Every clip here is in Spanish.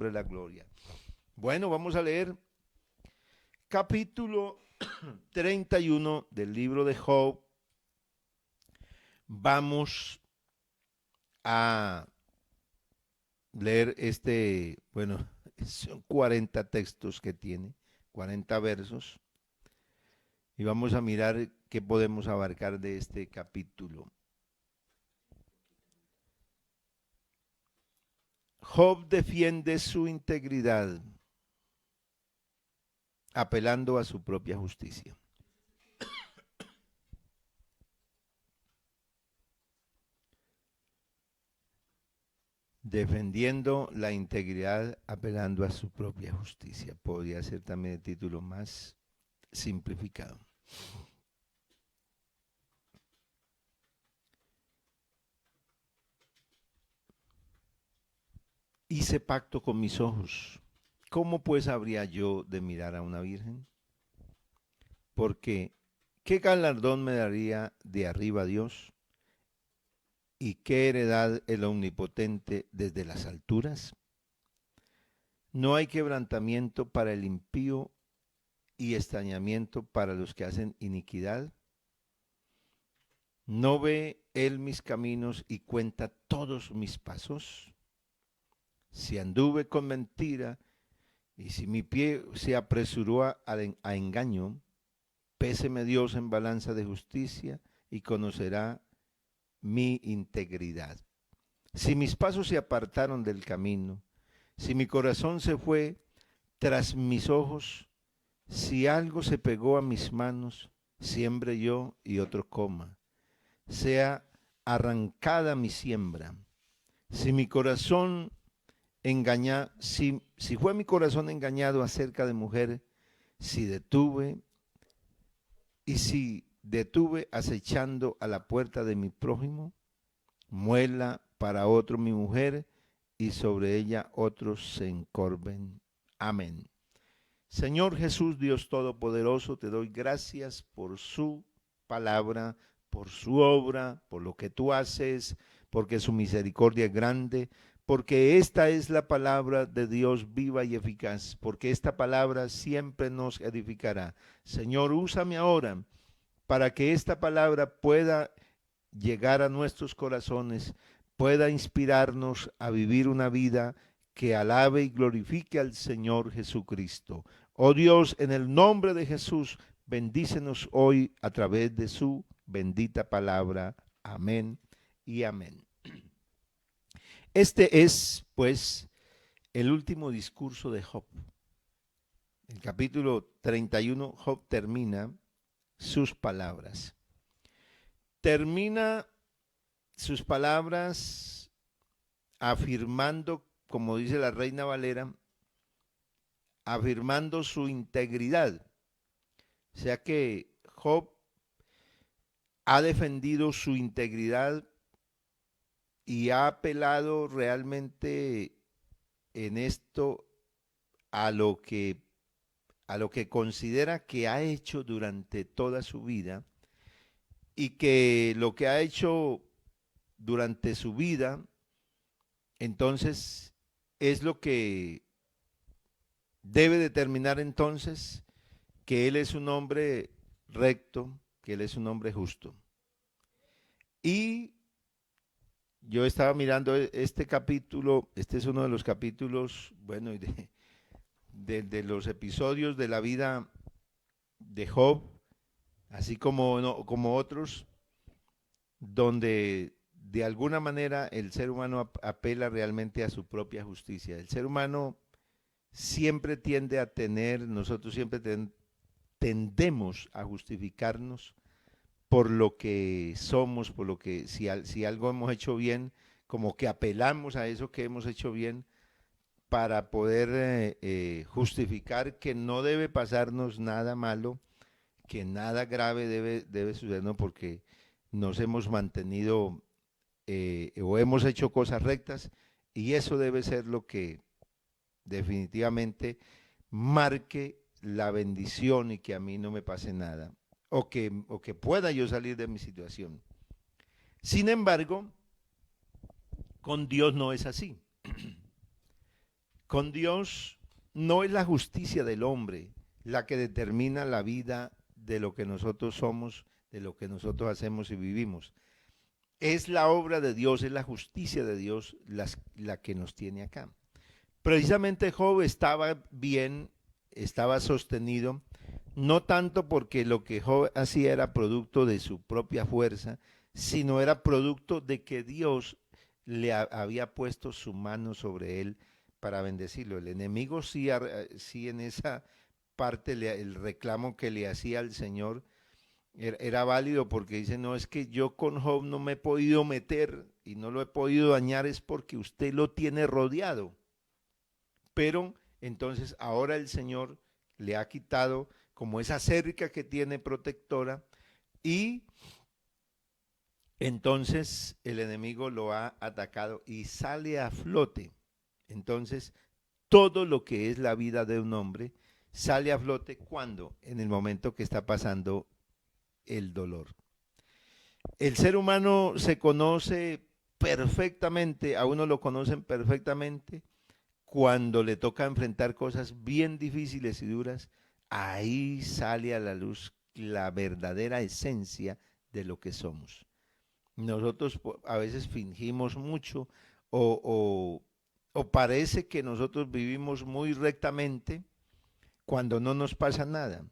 de la gloria. Bueno, vamos a leer capítulo 31 del libro de Job. Vamos a leer bueno, son 40 textos que tiene, 40 versos, y vamos a mirar qué podemos abarcar de este capítulo. Job defiende su integridad apelando a su propia justicia. Defendiendo la integridad apelando a su propia justicia. Podría ser también el título más simplificado. Hice pacto con mis ojos. ¿Cómo pues habría yo de mirar a una virgen? Porque ¿qué galardón me daría de arriba Dios? ¿Y qué heredad el Omnipotente desde las alturas? No hay quebrantamiento para el impío y extrañamiento para los que hacen iniquidad. ¿No ve él mis caminos y cuenta todos mis pasos? Si anduve con mentira y si mi pie se apresuró a engaño, péseme Dios en balanza de justicia y conocerá mi integridad. Si mis pasos se apartaron del camino, si mi corazón se fue tras mis ojos, si algo se pegó a mis manos, siembre yo y otro coma. Sea arrancada mi siembra. Si mi corazón si fue mi corazón engañado acerca de mujer, si detuve acechando a la puerta de mi prójimo, muela para otro mi mujer y sobre ella otros se encorven. Amén. Señor Jesús, Dios Todopoderoso, te doy gracias por su palabra, por su obra, por lo que tú haces, porque su misericordia es grande, porque esta es la palabra de Dios viva y eficaz, porque esta palabra siempre nos edificará. Señor, úsame ahora para que esta palabra pueda llegar a nuestros corazones, pueda inspirarnos a vivir una vida que alabe y glorifique al Señor Jesucristo. Oh Dios, en el nombre de Jesús, bendícenos hoy a través de su bendita palabra. Amén y amén. Este es, pues, el último discurso de Job. El capítulo 31, Job termina sus palabras. Termina sus palabras afirmando, como dice la Reina Valera, afirmando su integridad. O sea que Job ha defendido su integridad y ha apelado realmente en esto a lo que considera que ha hecho durante toda su vida, y que lo que ha hecho durante su vida, entonces, es lo que debe determinar entonces que él es un hombre recto, que él es un hombre justo. Y yo estaba mirando este capítulo, este es uno de los capítulos, bueno, de los episodios de la vida de Job, así como, no, como otros, donde de alguna manera el ser humano apela realmente a su propia justicia. El ser humano siempre tiende a tener, nosotros siempre tendemos a justificarnos por lo que somos, por lo que si algo hemos hecho bien, como que apelamos a eso que hemos hecho bien para poder justificar que no debe pasarnos nada malo, que nada grave debe sucedernos porque nos hemos mantenido o hemos hecho cosas rectas, y eso debe ser lo que definitivamente marque la bendición y que a mí no me pase nada, o que pueda yo salir de mi situación. Sin embargo, con Dios no es así. Con Dios no es la justicia del hombre la que determina la vida de lo que nosotros somos, de lo que nosotros hacemos y vivimos. Es la obra de Dios, es la justicia de Dios la que nos tiene acá. Precisamente Job estaba bien, estaba sostenido, no tanto porque lo que Job hacía era producto de su propia fuerza, sino era producto de que Dios había puesto su mano sobre él para bendecirlo. El enemigo sí en esa parte el reclamo que le hacía al Señor era válido, porque dice, no, es que yo con Job no me he podido meter y no lo he podido dañar, es porque usted lo tiene rodeado. Pero entonces ahora el Señor le ha quitado como esa cerca que tiene protectora, y entonces el enemigo lo ha atacado y sale a flote. Entonces todo lo que es la vida de un hombre sale a flote cuando, en el momento que está pasando el dolor. El ser humano se conoce perfectamente, a uno lo conocen perfectamente cuando le toca enfrentar cosas bien difíciles y duras. Ahí sale a la luz la verdadera esencia de lo que somos. Nosotros a veces fingimos mucho o, o parece que nosotros vivimos muy rectamente cuando no nos pasa nada,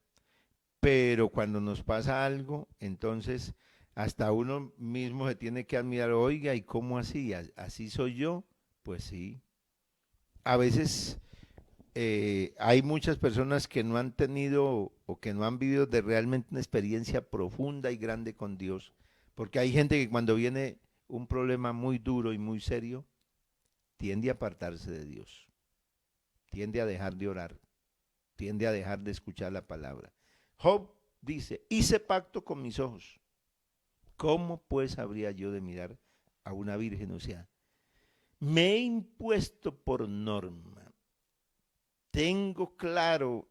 pero cuando nos pasa algo, entonces hasta uno mismo se tiene que admirar, oiga, ¿y cómo así? ¿Así soy yo? Pues sí. A veces hay muchas personas que no han tenido o que no han vivido de realmente una experiencia profunda y grande con Dios, porque hay gente que cuando viene un problema muy duro y muy serio, tiende a apartarse de Dios, tiende a dejar de orar, tiende a dejar de escuchar la palabra. Job dice, hice pacto con mis ojos. ¿Cómo pues habría yo de mirar a una virgen? O sea, me he impuesto por norma, tengo claro,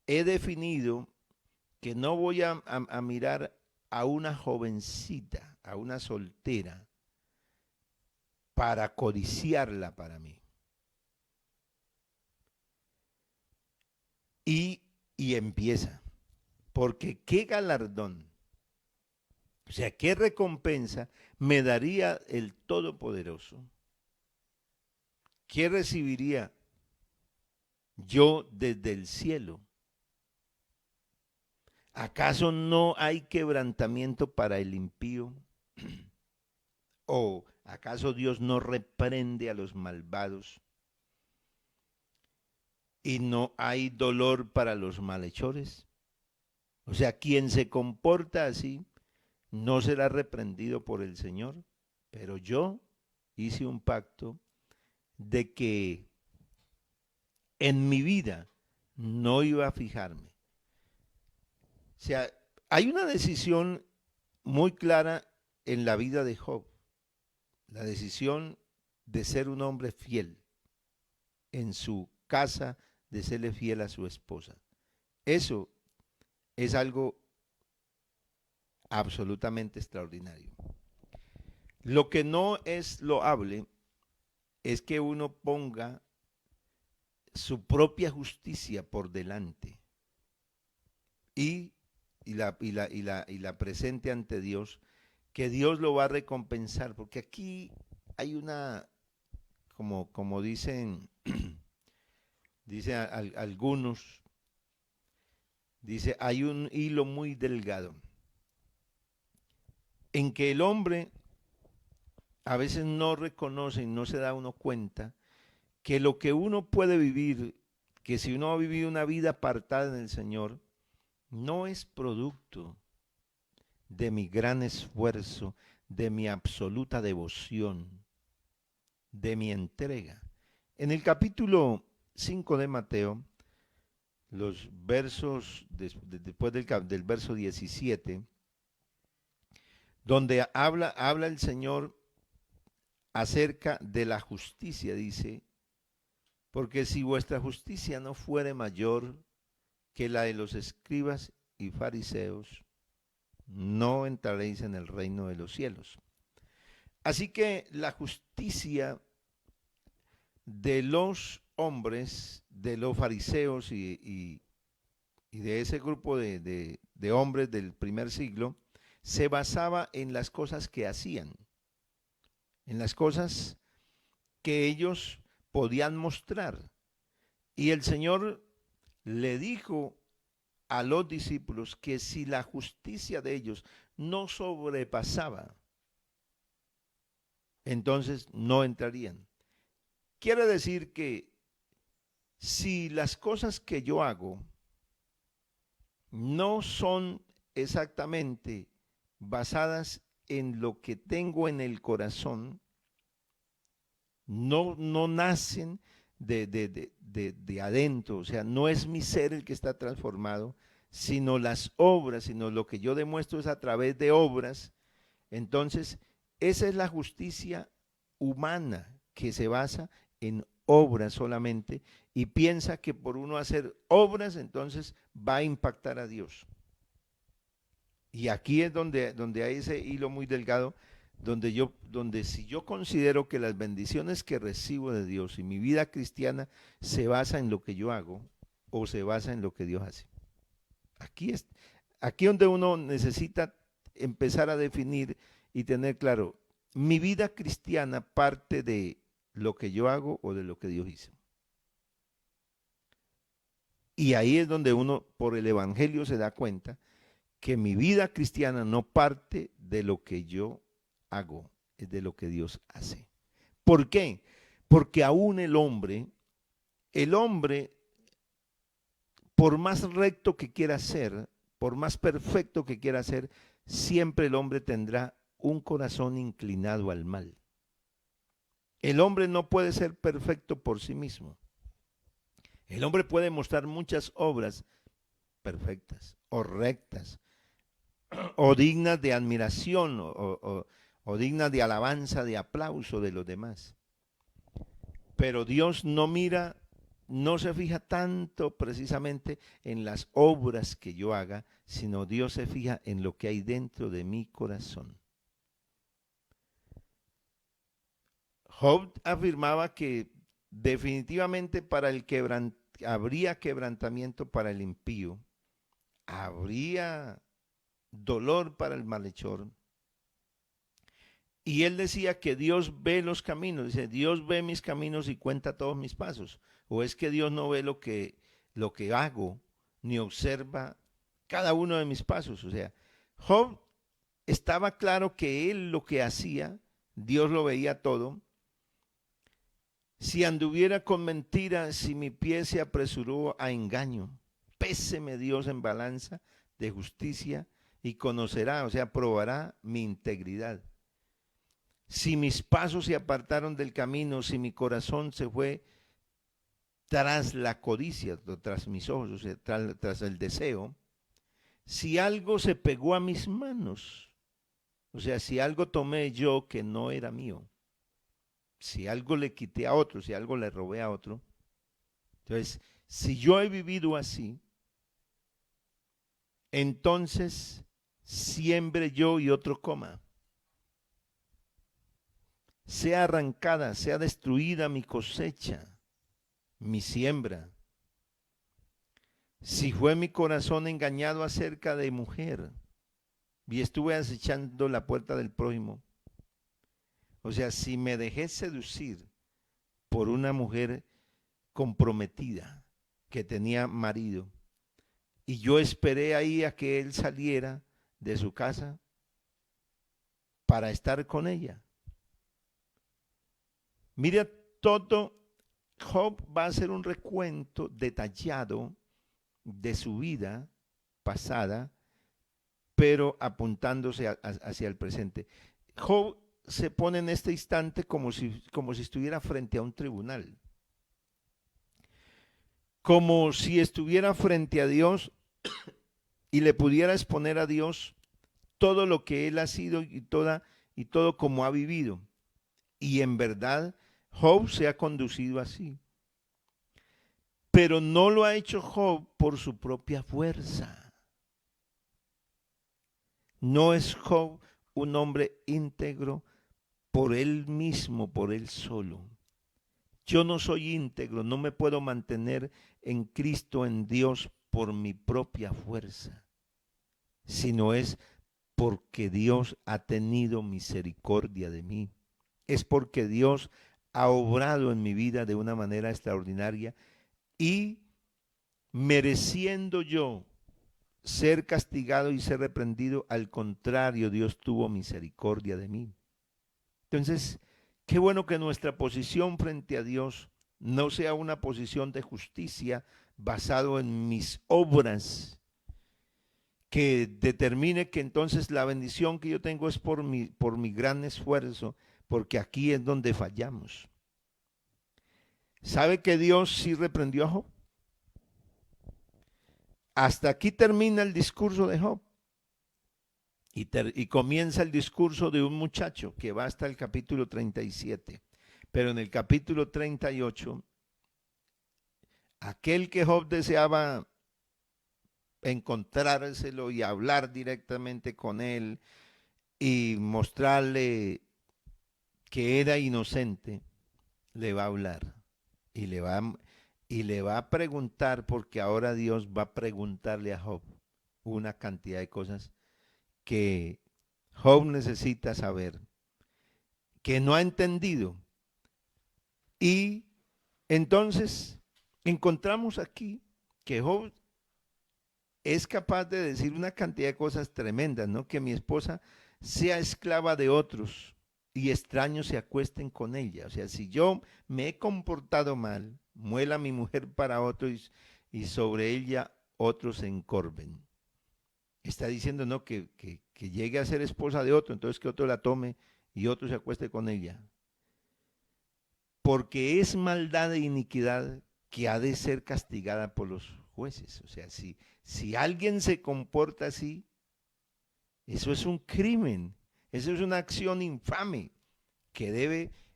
he definido que no voy a mirar a una jovencita, a una soltera, para codiciarla para mí. Y, y empieza, porque qué galardón, o sea, qué recompensa me daría el Todopoderoso, qué recibiría yo desde el cielo. ¿Acaso no hay quebrantamiento para el impío? ¿O acaso Dios no reprende a los malvados? ¿Y no hay dolor para los malhechores? O sea, quien se comporta así no será reprendido por el Señor. Pero yo hice un pacto de que en mi vida no iba a fijarme. O sea, hay una decisión muy clara en la vida de Job. La decisión de ser un hombre fiel en su casa, de serle fiel a su esposa. Eso es algo absolutamente extraordinario. Lo que no es loable es que uno ponga su propia justicia por delante y, y la presente ante Dios, que Dios lo va a recompensar, porque aquí hay una, como dicen, dicen algunos, dice, hay un hilo muy delgado en que el hombre a veces no reconoce y no se da uno cuenta que lo que uno puede vivir, que si uno ha vivido una vida apartada en el Señor, no es producto de mi gran esfuerzo, de mi absoluta devoción, de mi entrega. En el capítulo 5 de Mateo, los versos, después del verso 17, donde habla el Señor acerca de la justicia, dice, porque si vuestra justicia no fuere mayor que la de los escribas y fariseos, no entraréis en el reino de los cielos. Así que la justicia de los hombres, de los fariseos y de ese grupo de hombres del primer siglo, se basaba en las cosas que hacían, en las cosas que ellos podían mostrar. Y el Señor le dijo a los discípulos que si la justicia de ellos no sobrepasaba, entonces no entrarían. Quiere decir que si las cosas que yo hago no son exactamente basadas en lo que tengo en el corazón, no nacen de adentro, o sea, no es mi ser el que está transformado, sino las obras, sino lo que yo demuestro es a través de obras. Entonces, esa es la justicia humana que se basa en obras solamente y piensa que por uno hacer obras, entonces va a impactar a Dios. Y aquí es donde hay ese hilo muy delgado, donde si yo considero que las bendiciones que recibo de Dios y mi vida cristiana se basa en lo que yo hago o se basa en lo que Dios hace. Aquí es, aquí donde uno necesita empezar a definir y tener claro, mi vida cristiana parte de lo que yo hago o de lo que Dios hizo. Y ahí es donde uno, por el Evangelio, se da cuenta que mi vida cristiana no parte de lo que yo hago, es de lo que Dios hace. ¿Por qué? Porque aún el hombre, por más recto que quiera ser, por más perfecto que quiera ser, siempre el hombre tendrá un corazón inclinado al mal. El hombre no puede ser perfecto por sí mismo. El hombre puede mostrar muchas obras perfectas o rectas o dignas de admiración o dignas de alabanza, de aplauso de los demás. Pero Dios no mira, no se fija tanto precisamente en las obras que yo haga, sino Dios se fija en lo que hay dentro de mi corazón. Job afirmaba que definitivamente para el habría quebrantamiento para el impío, habría dolor para el malhechor. Y él decía que Dios ve los caminos, dice, Dios ve mis caminos y cuenta todos mis pasos. O es que Dios no ve lo que hago, ni observa cada uno de mis pasos. O sea, Job estaba claro que él lo que hacía, Dios lo veía todo. Si anduviera con mentira, si mi pie se apresuró a engaño, péseme Dios en balanza de justicia y conocerá, o sea, probará mi integridad. Si mis pasos se apartaron del camino, si mi corazón se fue tras la codicia, tras mis ojos, o sea, tras el deseo, si algo se pegó a mis manos, o sea, si algo tomé yo que no era mío, si algo le quité a otro, si algo le robé a otro, entonces, si yo he vivido así, entonces siembre yo y otro coma. Sea arrancada, sea destruida mi cosecha, mi siembra. Si fue mi corazón engañado acerca de mujer y estuve acechando la puerta del prójimo, o sea, si me dejé seducir por una mujer comprometida que tenía marido y yo esperé ahí a que él saliera de su casa para estar con ella. Mira, todo Job va a hacer un recuento detallado de su vida pasada, pero apuntándose hacia el presente. Job se pone en este instante como si estuviera frente a un tribunal, como si estuviera frente a Dios y le pudiera exponer a Dios todo lo que él ha sido y todo como ha vivido. Y en verdad, Job se ha conducido así. Pero no lo ha hecho Job por su propia fuerza. No es Job un hombre íntegro por él mismo, por él solo. Yo no soy íntegro, no me puedo mantener en Cristo, en Dios, por mi propia fuerza, sino es porque Dios ha tenido misericordia de mí. Es porque Dios ha obrado en mi vida de una manera extraordinaria y mereciendo yo ser castigado y ser reprendido, al contrario, Dios tuvo misericordia de mí. Entonces, qué bueno que nuestra posición frente a Dios no sea una posición de justicia basado en mis obras, que determine que entonces la bendición que yo tengo es por mi gran esfuerzo, porque aquí es donde fallamos. ¿Sabe que Dios sí reprendió a Job? Hasta aquí termina el discurso de Job. Y comienza el discurso de un muchacho que va hasta el capítulo 37. Pero en el capítulo 38, aquel que Job deseaba encontrárselo y hablar directamente con él y mostrarle que era inocente, le va a hablar y le va a preguntar, porque ahora Dios va a preguntarle a Job una cantidad de cosas que Job necesita saber, que no ha entendido. Y entonces encontramos aquí que Job es capaz de decir una cantidad de cosas tremendas, ¿no? Que mi esposa sea esclava de otros y extraños se acuesten con ella. O sea, si yo me he comportado mal, muela mi mujer para otro y sobre ella otros se encorven. Está diciendo, ¿no? Que llegue a ser esposa de otro, entonces que otro la tome y otro se acueste con ella. Porque es maldad e iniquidad que ha de ser castigada por los jueces. O sea, si alguien se comporta así, eso es un crimen, eso es una acción infame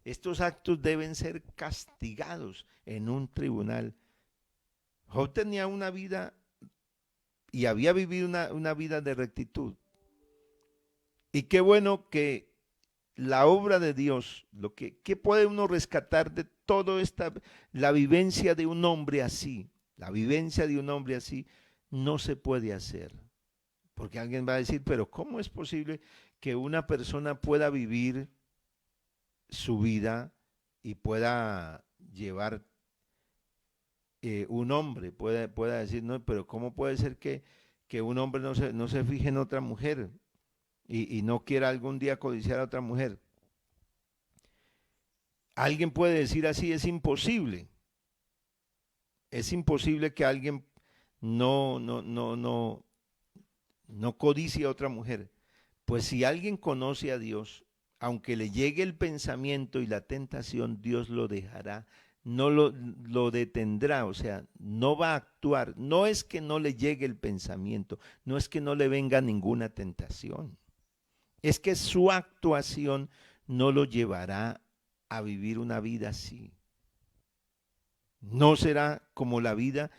estos actos deben ser castigados en un tribunal. Job tenía una vida y había vivido una vida de rectitud. Y qué bueno que la obra de Dios, ¿qué puede uno rescatar de todo la vivencia de un hombre así? La vivencia de un hombre así no se puede hacer. Porque alguien va a decir, pero ¿cómo es posible que una persona pueda vivir su vida y pueda llevar un hombre, pueda decir, no, pero ¿cómo puede ser que un hombre no se fije en otra mujer y no quiera algún día codiciar a otra mujer? Alguien puede decir así, es imposible. Es imposible que alguien no codicie a otra mujer. Pues si alguien conoce a Dios, aunque le llegue el pensamiento y la tentación, Dios lo dejará, no lo detendrá, o sea, no va a actuar. No es que no le llegue el pensamiento, no es que no le venga ninguna tentación, es que su actuación no lo llevará a vivir una vida así. No será como la vida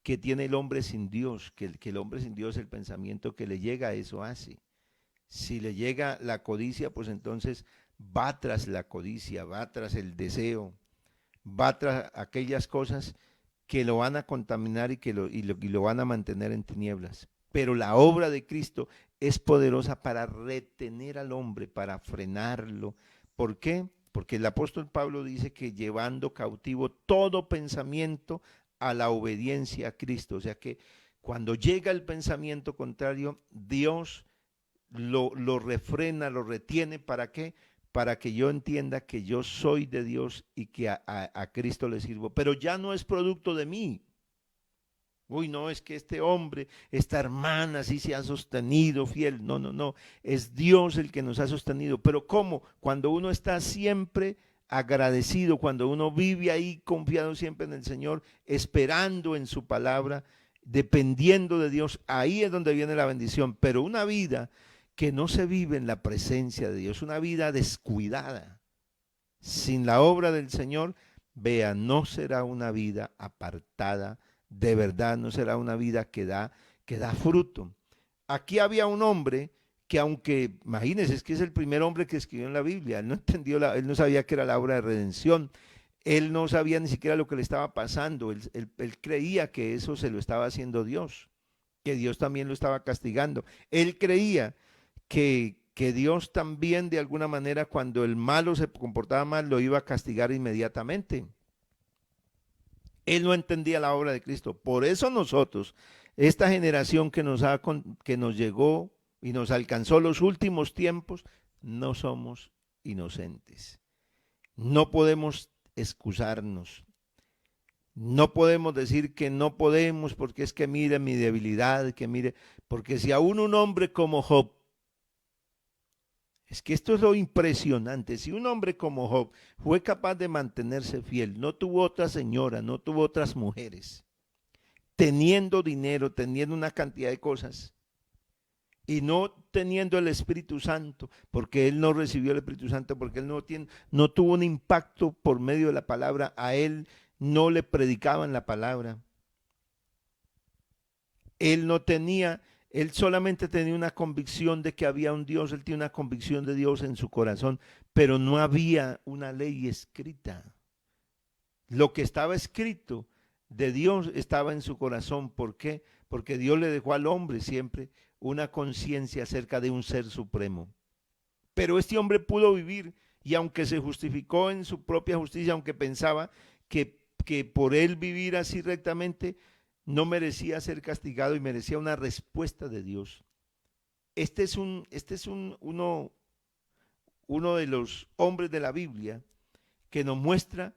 que tiene el hombre sin Dios, que el hombre sin Dios, el pensamiento que le llega, eso hace. Si le llega la codicia, pues entonces va tras la codicia, va tras el deseo, va tras aquellas cosas que lo van a contaminar y lo van a mantener en tinieblas. Pero la obra de Cristo es poderosa para retener al hombre, para frenarlo. ¿Por qué? Porque el apóstol Pablo dice que llevando cautivo todo pensamiento a la obediencia a Cristo. O sea que cuando llega el pensamiento contrario, Dios lo refrena, lo retiene. ¿Para qué? Para que yo entienda que yo soy de Dios y que a Cristo le sirvo. Pero ya no es producto de mí. Uy, no, es que este hombre, esta hermana sí se ha sostenido fiel. No, no, no. Es Dios el que nos ha sostenido. Pero ¿cómo? Cuando uno está siempre agradecido, cuando uno vive ahí confiado siempre en el Señor, esperando en su palabra, dependiendo de Dios, ahí es donde viene la bendición. Pero una vida que no se vive en la presencia de Dios, una vida descuidada, sin la obra del Señor, vea, no será una vida apartada, de verdad no será una vida que da fruto. Aquí había un hombre que, aunque, imagínense, es que es el primer hombre que escribió en la Biblia, él no entendió, él no sabía que era la obra de redención. Él no sabía ni siquiera lo que le estaba pasando. Él creía que eso se lo estaba haciendo Dios, que Dios también lo estaba castigando. Él creía que Dios también de alguna manera cuando el malo se comportaba mal lo iba a castigar inmediatamente. Él no entendía la obra de Cristo. Por eso nosotros, esta generación que nos llegó y nos alcanzó los últimos tiempos, no somos inocentes. No podemos excusarnos. No podemos decir que no podemos porque es que mire mi debilidad, que mire, porque si aún un hombre como Job, es que esto es lo impresionante, si un hombre como Job fue capaz de mantenerse fiel, no tuvo otra señora, no tuvo otras mujeres, teniendo dinero, teniendo una cantidad de cosas, y no teniendo el Espíritu Santo, porque él no recibió el Espíritu Santo, porque él no tuvo un impacto por medio de la palabra, a él no le predicaban la palabra, él no tenía, él solamente tenía una convicción de que había un Dios, él tiene una convicción de Dios en su corazón, pero no había una ley escrita. Lo que estaba escrito de Dios estaba en su corazón. ¿Por qué? Porque Dios le dejó al hombre siempre una conciencia acerca de un ser supremo. Pero este hombre pudo vivir y aunque se justificó en su propia justicia, aunque pensaba que por él vivir así rectamente no merecía ser castigado y merecía una respuesta de Dios. Uno de los hombres de la Biblia que nos muestra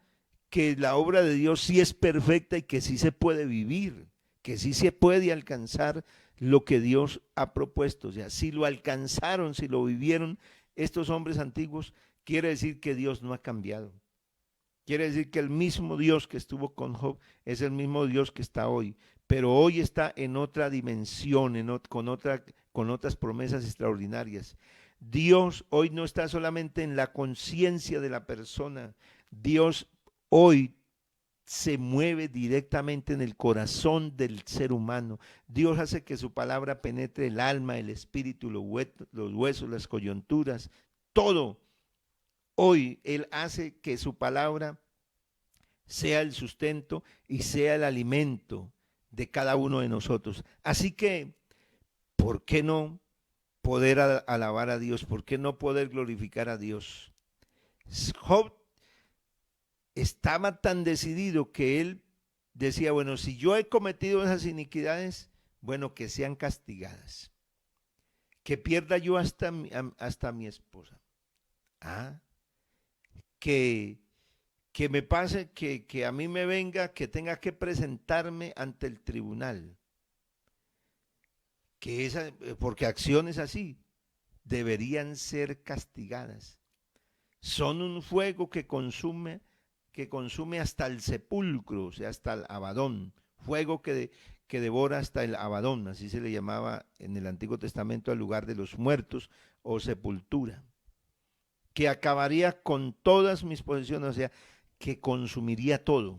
que la obra de Dios sí es perfecta y que sí se puede vivir, que sí se puede alcanzar lo que Dios ha propuesto. O sea, si lo alcanzaron, si lo vivieron estos hombres antiguos, quiere decir que Dios no ha cambiado. Quiere decir que el mismo Dios que estuvo con Job es el mismo Dios que está hoy, pero hoy está en otra dimensión, con otras promesas extraordinarias. Dios hoy no está solamente en la conciencia de la persona, Dios hoy se mueve directamente en el corazón del ser humano. Dios hace que su palabra penetre el alma, el espíritu, los huesos, las coyunturas, todo. Hoy Él hace que su palabra sea el sustento y sea el alimento de cada uno de nosotros. Así que, ¿por qué no poder alabar a Dios? ¿Por qué no poder glorificar a Dios? Job estaba tan decidido que él decía, bueno, si yo he cometido esas iniquidades, bueno, que sean castigadas. Que pierda yo hasta mi esposa. Ah, que me pase, que a mí me venga, que tenga que presentarme ante el tribunal. Porque acciones así deberían ser castigadas. Son un fuego que consume hasta el sepulcro, o sea, hasta el Abadón. Fuego que devora hasta el Abadón, así se le llamaba en el Antiguo Testamento al lugar de los muertos o sepultura. Que acabaría con todas mis posesiones, o sea, que consumiría todo.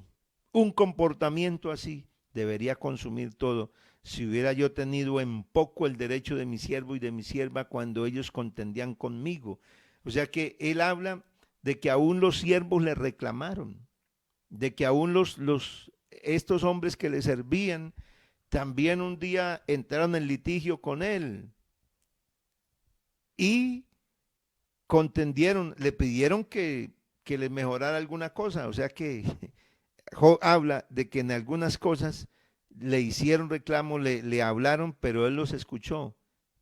Un comportamiento así debería consumir todo. Si hubiera yo tenido en poco el derecho de mi siervo y de mi sierva cuando ellos contendían conmigo. O sea que él habla de que aún los siervos le reclamaron, de que aún estos hombres que le servían también un día entraron en litigio con él y contendieron, le pidieron que le mejorara alguna cosa. O sea que Job habla de que en algunas cosas le hicieron reclamo, le hablaron, pero él los escuchó.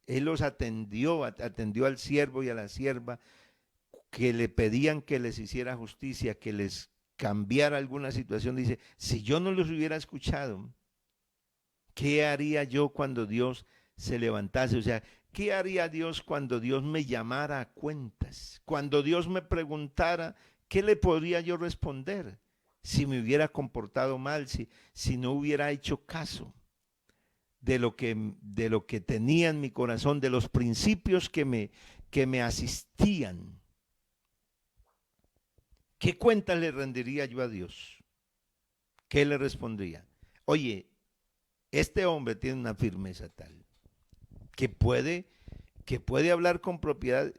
Él los atendió al siervo y a la sierva que le pedían que les hiciera justicia, que les cambiara alguna situación. Dice, si yo no los hubiera escuchado, ¿qué haría yo cuando Dios se levantase? O sea, ¿qué haría Dios cuando Dios me llamara a cuentas? Cuando Dios me preguntara, ¿qué le podría yo responder? Si me hubiera comportado mal, si no hubiera hecho caso de lo que tenía en mi corazón, de los principios que me asistían. ¿Qué cuentas le rendiría yo a Dios? ¿Qué le respondría? Oye, este hombre tiene una firmeza tal que puede hablar con propiedad.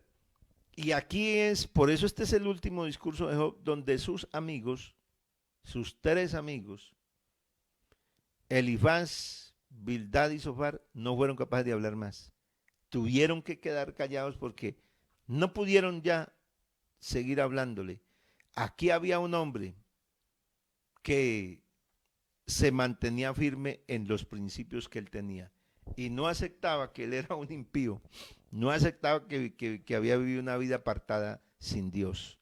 Y aquí por eso este es el último discurso de Job, donde sus amigos sus tres amigos, Elifaz, Bildad y Sofar, no fueron capaces de hablar más. Tuvieron que quedar callados porque no pudieron ya seguir hablándole. Aquí había un hombre que se mantenía firme en los principios que él tenía y no aceptaba que él era un impío, no aceptaba que había vivido una vida apartada sin Dios.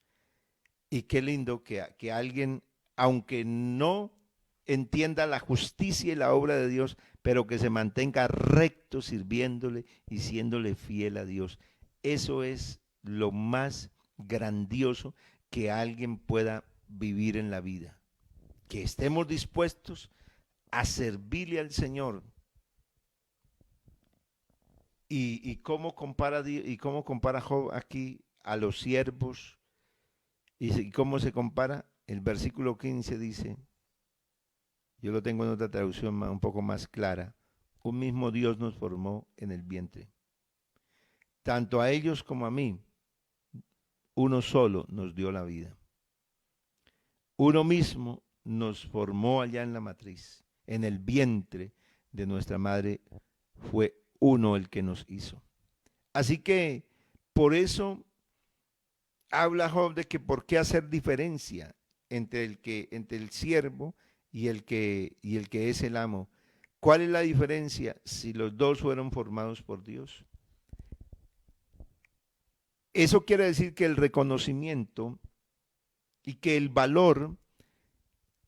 Y qué lindo que alguien, aunque no entienda la justicia y la obra de Dios, pero que se mantenga recto sirviéndole y siéndole fiel a Dios. Eso es lo más grandioso que alguien pueda vivir en la vida. Que estemos dispuestos a servirle al Señor. ¿Y cómo compara Job aquí a los siervos? ¿Y cómo se compara? El versículo 15 dice, yo lo tengo en otra traducción un poco más clara, un mismo Dios nos formó en el vientre. Tanto a ellos como a mí, uno solo nos dio la vida. Uno mismo nos formó allá en la matriz, en el vientre de nuestra madre fue uno el que nos hizo. Así que por eso habla Job de que por qué hacer diferencia entre el siervo y el que es el amo. ¿Cuál es la diferencia si los dos fueron formados por Dios? Eso quiere decir que el reconocimiento y que el valor,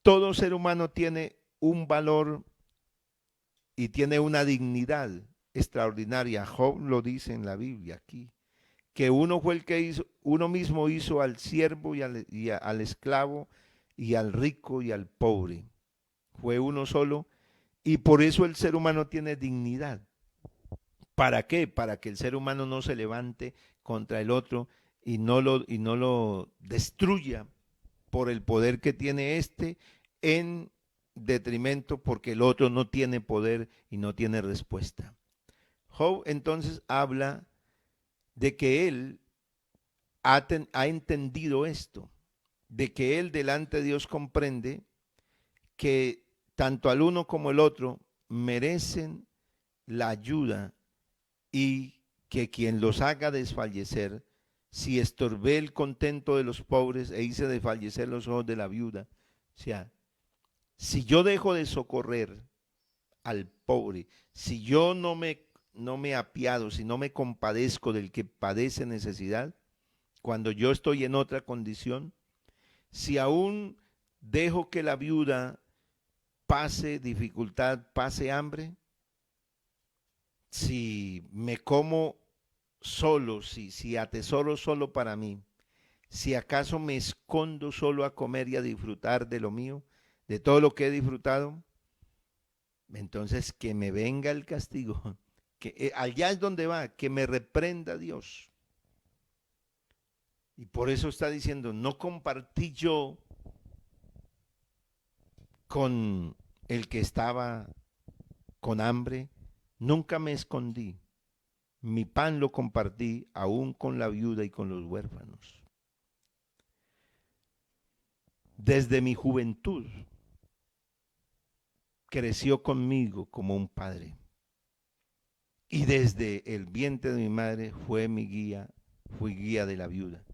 todo ser humano tiene un valor y tiene una dignidad extraordinaria. Job lo dice en la Biblia aquí, que uno fue el que hizo, uno mismo hizo al siervo al esclavo y al rico y al pobre. Fue uno solo y por eso el ser humano tiene dignidad. ¿Para qué? Para que el ser humano no se levante contra el otro y no lo destruya por el poder que tiene este en detrimento porque el otro no tiene poder y no tiene respuesta. Job entonces habla de que él ha entendido esto, de que él delante de Dios comprende que tanto al uno como el otro merecen la ayuda y que quien los haga desfallecer, si estorbé el contento de los pobres e hice desfallecer los ojos de la viuda, o sea, si yo dejo de socorrer al pobre, si yo no me apiado, si no me compadezco del que padece necesidad, cuando yo estoy en otra condición, si aún dejo que la viuda pase dificultad, pase hambre, si me como solo, si atesoro solo para mí, si acaso me escondo solo a comer y a disfrutar de lo mío, de todo lo que he disfrutado, entonces que me venga el castigo, que allá es donde va, que me reprenda Dios. Y por eso está diciendo, no compartí yo con el que estaba con hambre, nunca me escondí. Mi pan lo compartí aún con la viuda y con los huérfanos. Desde mi juventud creció conmigo como un padre. Y desde el vientre de mi madre fue mi guía, fui guía de la viuda.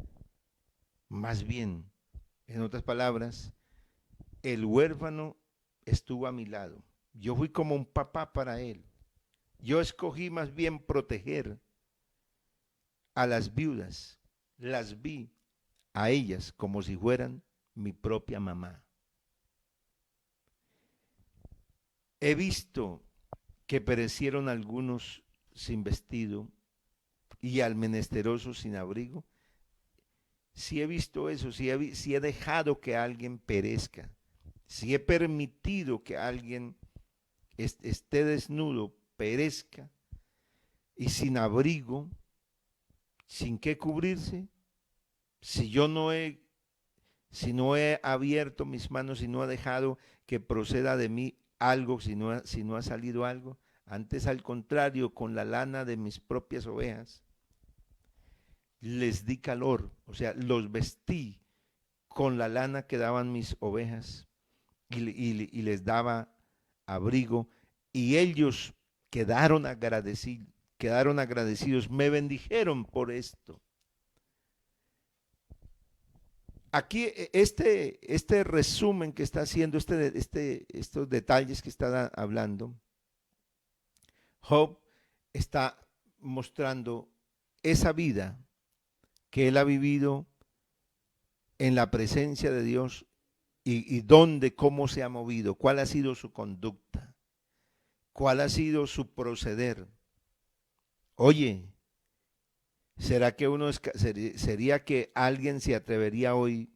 Más bien, en otras palabras, el huérfano estuvo a mi lado. Yo fui como un papá para él. Yo escogí más bien proteger a las viudas. Las vi a ellas como si fueran mi propia mamá. He visto que perecieron algunos sin vestido y al menesteroso sin abrigo. Si he visto eso, si he dejado que alguien perezca, si he permitido que alguien esté desnudo, perezca y sin abrigo, sin qué cubrirse, si yo no he, si no he abierto mis manos, si no he dejado que proceda de mí algo, si no ha salido algo, antes al contrario, con la lana de mis propias ovejas, les di calor, o sea, los vestí con la lana que daban mis ovejas y les daba abrigo, y ellos quedaron agradecidos, me bendijeron por esto. Aquí este resumen que está haciendo, estos detalles que está hablando, Job está mostrando esa vida que él ha vivido en la presencia de Dios y dónde, cómo se ha movido, cuál ha sido su conducta, cuál ha sido su proceder. Oye, ¿será que sería que alguien se atrevería hoy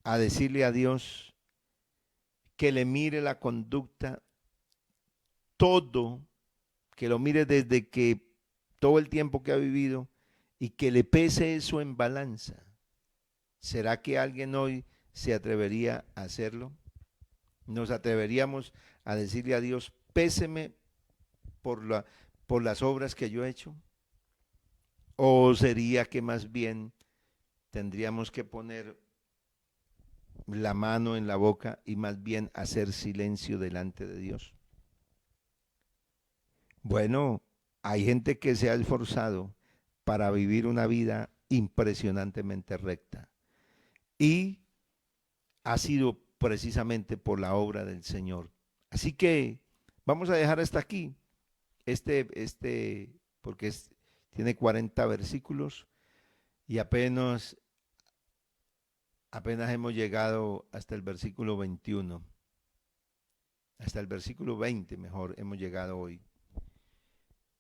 a decirle a Dios que le mire la conducta, todo, que lo mire desde que todo el tiempo que ha vivido y que le pese eso en balanza? ¿Será que alguien hoy se atrevería a hacerlo? ¿Nos atreveríamos a decirle a Dios, péseme por las obras que yo he hecho? ¿O sería que más bien tendríamos que poner la mano en la boca y más bien hacer silencio delante de Dios? Bueno, hay gente que se ha esforzado para vivir una vida impresionantemente recta y ha sido precisamente por la obra del Señor. Así que vamos a dejar hasta aquí porque tiene 40 versículos y apenas hemos llegado hasta el versículo 21, hasta el versículo 20 mejor hemos llegado hoy.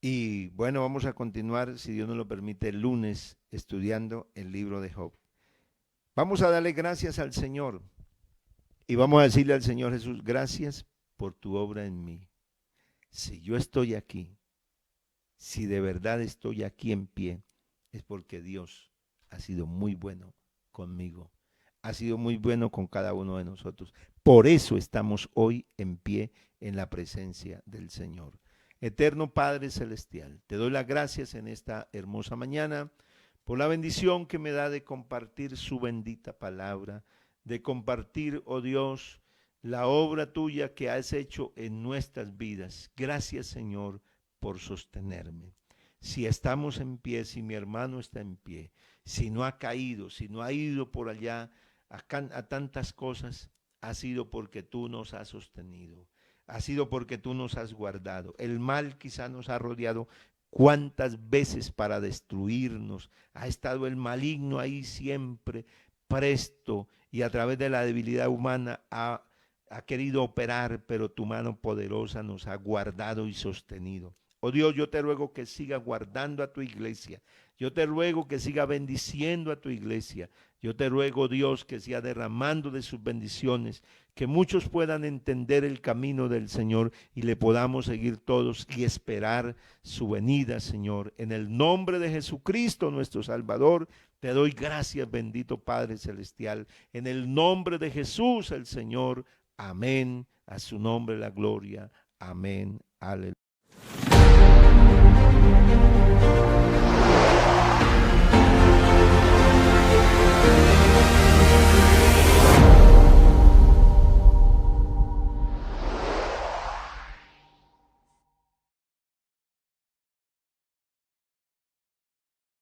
Y bueno, vamos a continuar, si Dios nos lo permite, el lunes estudiando el libro de Job. Vamos a darle gracias al Señor y vamos a decirle al Señor Jesús, gracias por tu obra en mí. Si yo estoy aquí, si de verdad estoy aquí en pie, es porque Dios ha sido muy bueno conmigo, ha sido muy bueno con cada uno de nosotros. Por eso estamos hoy en pie en la presencia del Señor. Eterno Padre Celestial, te doy las gracias en esta hermosa mañana por la bendición que me da de compartir su bendita palabra, de compartir, oh Dios, la obra tuya que has hecho en nuestras vidas. Gracias, Señor, por sostenerme. Si estamos en pie, si mi hermano está en pie, si no ha caído, si no ha ido por allá a tantas cosas, ha sido porque tú nos has sostenido, ha sido porque tú nos has guardado. El mal quizá nos ha rodeado cuántas veces para destruirnos. Ha estado el maligno ahí siempre presto y a través de la debilidad humana ha querido operar, pero tu mano poderosa nos ha guardado y sostenido. Oh Dios, yo te ruego que siga guardando a tu iglesia. Yo te ruego que siga bendiciendo a tu iglesia. Yo te ruego, Dios, que siga derramando de sus bendiciones, que muchos puedan entender el camino del Señor y le podamos seguir todos y esperar su venida, Señor. En el nombre de Jesucristo, nuestro Salvador, te doy gracias, bendito Padre Celestial. En el nombre de Jesús, el Señor. Amén. A su nombre la gloria. Amén. Aleluya.